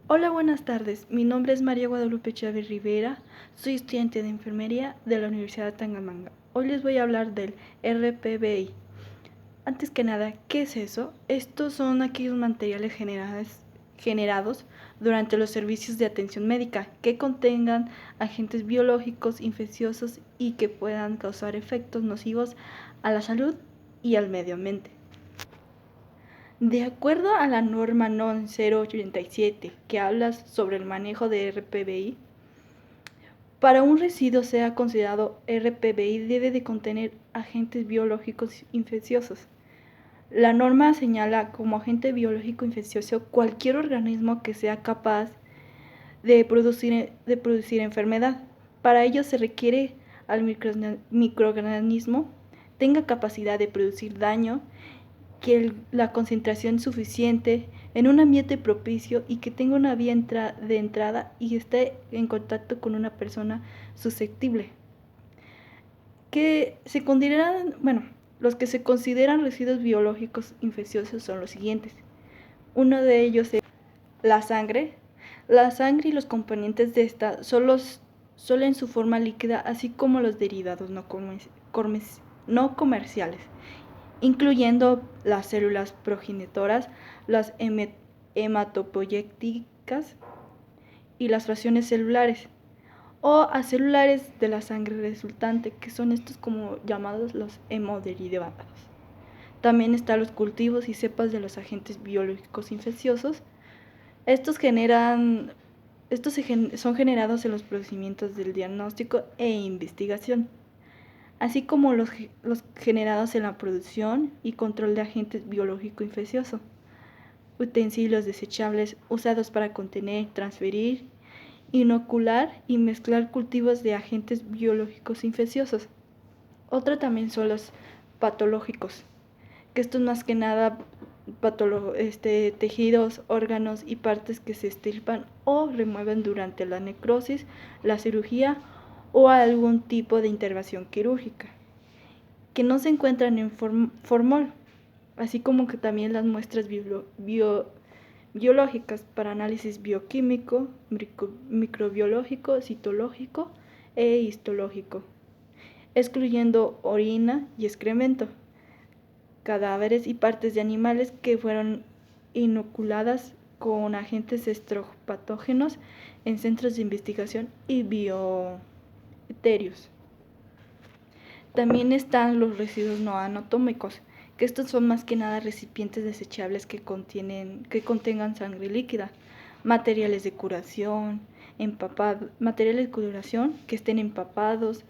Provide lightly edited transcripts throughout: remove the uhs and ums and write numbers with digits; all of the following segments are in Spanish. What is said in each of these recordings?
Hola, buenas tardes. Mi nombre es María Guadalupe Chávez Rivera. Soy estudiante de enfermería de la Universidad de Tangamanga. Hoy les voy a hablar del RPBI. Antes que nada, ¿qué es eso? Estos son aquellos materiales generados durante los servicios de atención médica que contengan agentes biológicos infecciosos y que puedan causar efectos nocivos a la salud y al medio ambiente. De acuerdo a la norma NON 087, que habla sobre el manejo de RPBI, para un residuo sea considerado RPBI debe de contener agentes biológicos infecciosos. La norma señala como agente biológico infeccioso cualquier organismo que sea capaz de producir enfermedad. Para ello se requiere al microorganismo tenga capacidad de producir daño, que la concentración es suficiente en un ambiente propicio y que tenga una vía de entrada y esté en contacto con una persona susceptible. Los que se consideran residuos biológicos infecciosos son los siguientes. Uno de ellos es la sangre. La sangre y los componentes de esta solo en su forma líquida, así como los derivados no comerciales, incluyendo las células progenitoras, las hematopoyéticas y las fracciones celulares o acelulares de la sangre resultante, que son estos como llamados los hemoderivados. También están los cultivos y cepas de los agentes biológicos infecciosos. Son generados en los procedimientos del diagnóstico e investigación, así como los generados en la producción y control de agentes biológicos infecciosos, utensilios desechables usados para contener, transferir, inocular y mezclar cultivos de agentes biológicos infecciosos. Otra también son los patológicos, que esto es más que nada tejidos, órganos y partes que se extirpan o remueven durante la necrosis, la cirugía o algún tipo de intervención quirúrgica, que no se encuentran en formol, así como que también las muestras biológicas para análisis bioquímico, microbiológico, citológico e histológico, excluyendo orina y excremento, cadáveres y partes de animales que fueron inoculadas con agentes extrapatógenos en centros de investigación y bioeterios. También están los residuos no anatómicos, que estos son más que nada recipientes desechables que contengan sangre líquida, materiales de curación que estén empapados,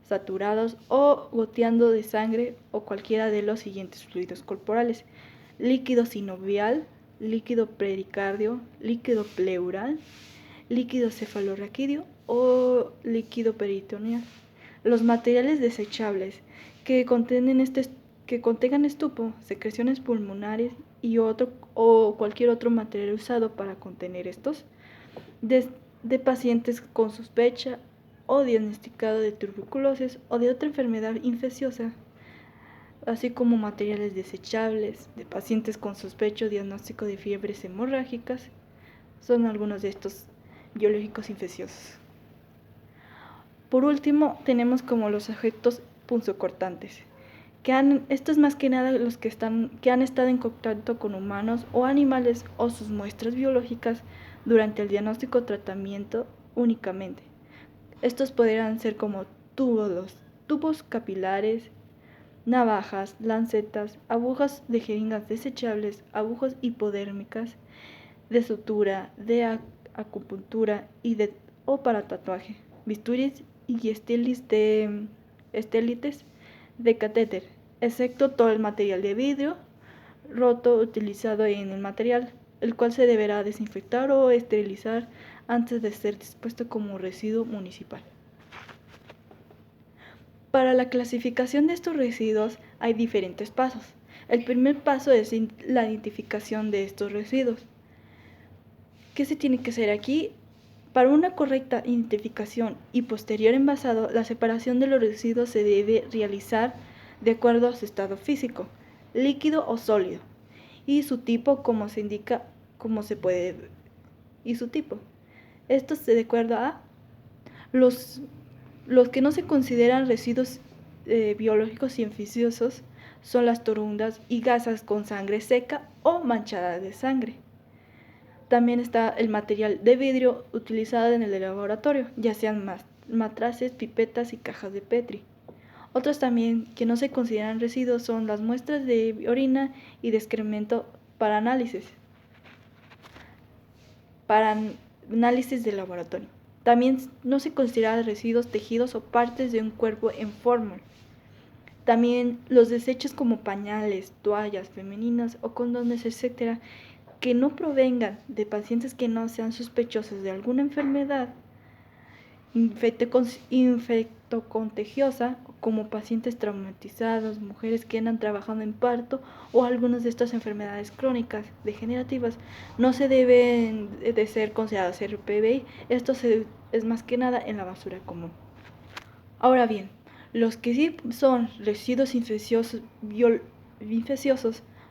saturados o goteando de sangre o cualquiera de los siguientes fluidos corporales: líquido sinovial, líquido pericardio, líquido pleural, líquido cefalorraquídeo o líquido peritoneal. Los materiales desechables que contengan estupo, secreciones pulmonares o cualquier otro material usado para contener estos, de pacientes con sospecha o diagnosticado de tuberculosis o de otra enfermedad infecciosa, así como materiales desechables de pacientes con sospecha o diagnóstico de fiebres hemorrágicas, son algunos de estos biológicos infecciosos. Por último, tenemos como los agentes punzocortantes, estos más que nada los que han estado en contacto con humanos o animales o sus muestras biológicas durante el diagnóstico o tratamiento únicamente. Estos podrían ser como tubos capilares, navajas, lancetas, agujas de jeringas desechables, agujas hipodérmicas, de sutura, de acupuntura o para tatuaje, bisturis y estélites de catéter, excepto todo el material de vidrio roto utilizado en el material, el cual se deberá desinfectar o esterilizar antes de ser dispuesto como residuo municipal. Para la clasificación de estos residuos hay diferentes pasos. El primer paso es la identificación de estos residuos. ¿Qué se tiene que hacer aquí? Para una correcta identificación y posterior envasado, la separación de los residuos se debe realizar de acuerdo a su estado físico, líquido o sólido, y su tipo, como se indica, como se puede y su tipo. Esto se de acuerdo a los, los que no se consideran residuos biológicos y infecciosos son las torundas y gasas con sangre seca o manchada de sangre. También está el material de vidrio utilizado en el laboratorio, ya sean matraces, pipetas y cajas de Petri. Otros también que no se consideran residuos son las muestras de orina y de excremento para análisis de laboratorio. También no se consideran residuos, tejidos o partes de un cuerpo en forma. También los desechos como pañales, toallas femeninas o condones, etc., que no provengan de pacientes que no sean sospechosos de alguna enfermedad infectocontagiosa, como pacientes traumatizados, mujeres que andan trabajando en parto o algunas de estas enfermedades crónicas degenerativas, no se deben de ser consideradas RPBI. Esto es más que nada en la basura común. Ahora bien, los que sí son residuos infecciosos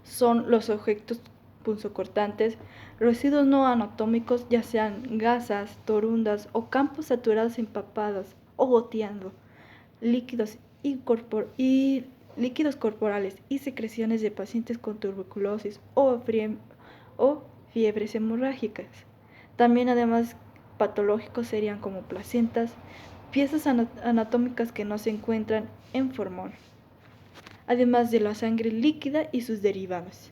son los objetos punzocortantes, residuos no anatómicos, ya sean gasas, torundas o campos saturados empapados o goteando, líquidos líquidos corporales y secreciones de pacientes con tuberculosis o fiebres hemorrágicas. También además patológicos serían como placentas, piezas anatómicas que no se encuentran en formol, además de la sangre líquida y sus derivados.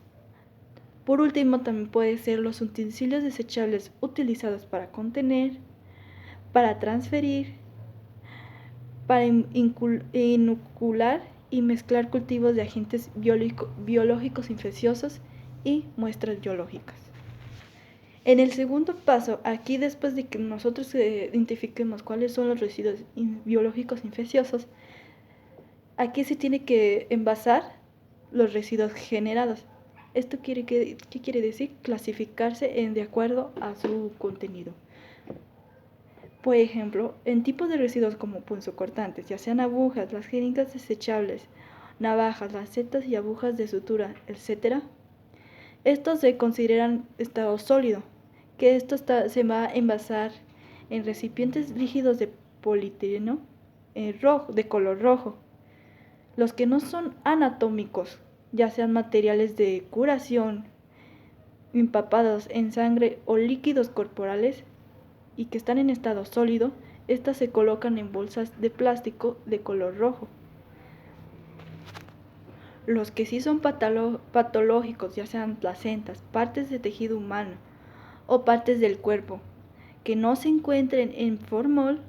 Por último, también pueden ser los utensilios desechables utilizados para contener, para transferir, para inocular y mezclar cultivos de agentes biológicos infecciosos y muestras biológicas. En el segundo paso, aquí después de que nosotros identifiquemos cuáles son los residuos biológicos infecciosos, aquí se tiene que envasar los residuos generados. ¿Esto qué quiere decir? Clasificarse de acuerdo a su contenido. Por ejemplo, en tipos de residuos como punzocortantes, ya sean agujas, las jeringas desechables, navajas, lancetas y agujas de sutura, etc., estos se consideran estado sólido, que esto se va a envasar en recipientes rígidos de polietileno de color rojo. Los que no son anatómicos, ya sean materiales de curación, empapados en sangre o líquidos corporales y que están en estado sólido, estas se colocan en bolsas de plástico de color rojo. Los que sí son patológicos, ya sean placentas, partes de tejido humano o partes del cuerpo, que no se encuentren en formol,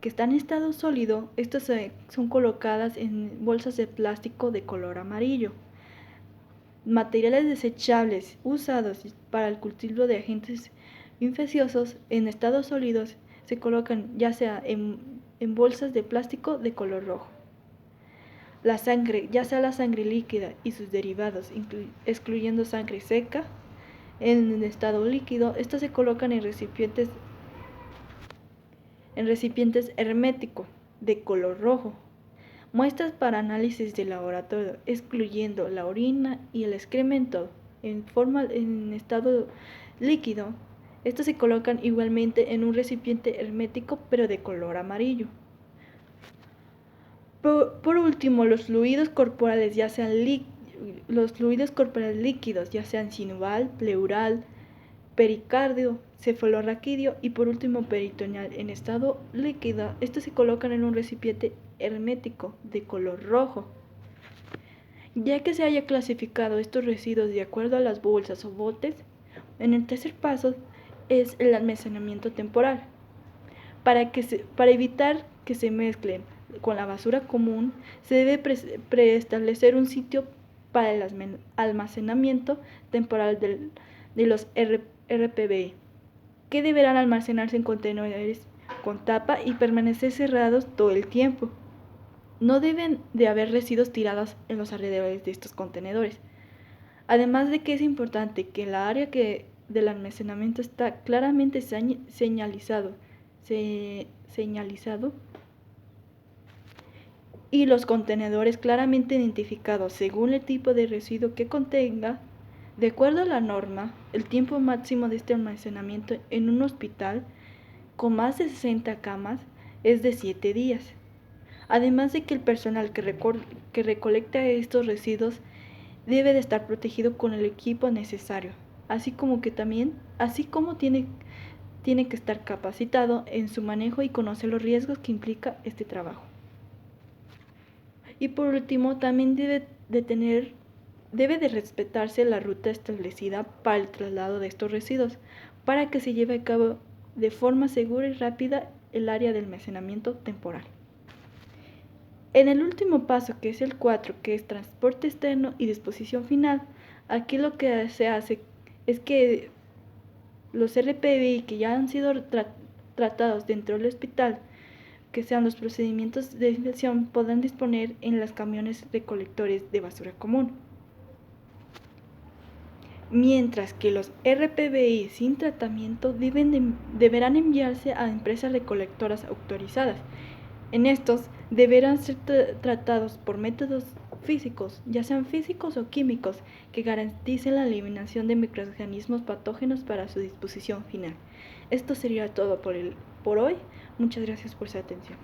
que están en estado sólido, estas son colocadas en bolsas de plástico de color amarillo. Materiales desechables usados para el cultivo de agentes infecciosos en estados sólidos se colocan ya sea en bolsas de plástico de color rojo. La sangre, ya sea la sangre líquida y sus derivados, excluyendo sangre seca, en estado líquido, estas se colocan en recipientes herméticos de color rojo. Muestras para análisis de laboratorio, excluyendo la orina y el excremento en estado líquido. Estos se colocan igualmente en un recipiente hermético pero de color amarillo. Por último, los fluidos corporales, líquidos, ya sean sinubal, pleural, pericardio, cefalorraquídeo y por último peritoneal en estado líquido, estos se colocan en un recipiente hermético de color rojo. Ya que se haya clasificado estos residuos de acuerdo a las bolsas o botes, en el tercer paso es el almacenamiento temporal. Para evitar que se mezclen con la basura común, se debe preestablecer un sitio para el almacenamiento temporal de los RPBI, que deberán almacenarse en contenedores con tapa y permanecer cerrados todo el tiempo. No deben de haber residuos tirados en los alrededores de estos contenedores. Además de que es importante que el área del almacenamiento está claramente señalizado y los contenedores claramente identificados según el tipo de residuo que contenga, De acuerdo a la norma, el tiempo máximo de este almacenamiento en un hospital con más de 60 camas es de 7 días. Además de que el personal que recolecta estos residuos debe de estar protegido con el equipo necesario, así como tiene que estar capacitado en su manejo y conocer los riesgos que implica este trabajo. Y por último, también debe de respetarse la ruta establecida para el traslado de estos residuos, para que se lleve a cabo de forma segura y rápida el área de almacenamiento temporal. En el último paso, que es el 4, que es transporte externo y disposición final, aquí lo que se hace es que los RPBI que ya han sido tratados dentro del hospital, que sean los procedimientos de desinfección, podrán disponer en los camiones recolectores de basura común. Mientras que los RPBI sin tratamiento deberán enviarse a empresas recolectoras autorizadas. En estos deberán ser tratados por métodos físicos, ya sean físicos o químicos, que garanticen la eliminación de microorganismos patógenos para su disposición final. Esto sería todo por hoy. Muchas gracias por su atención.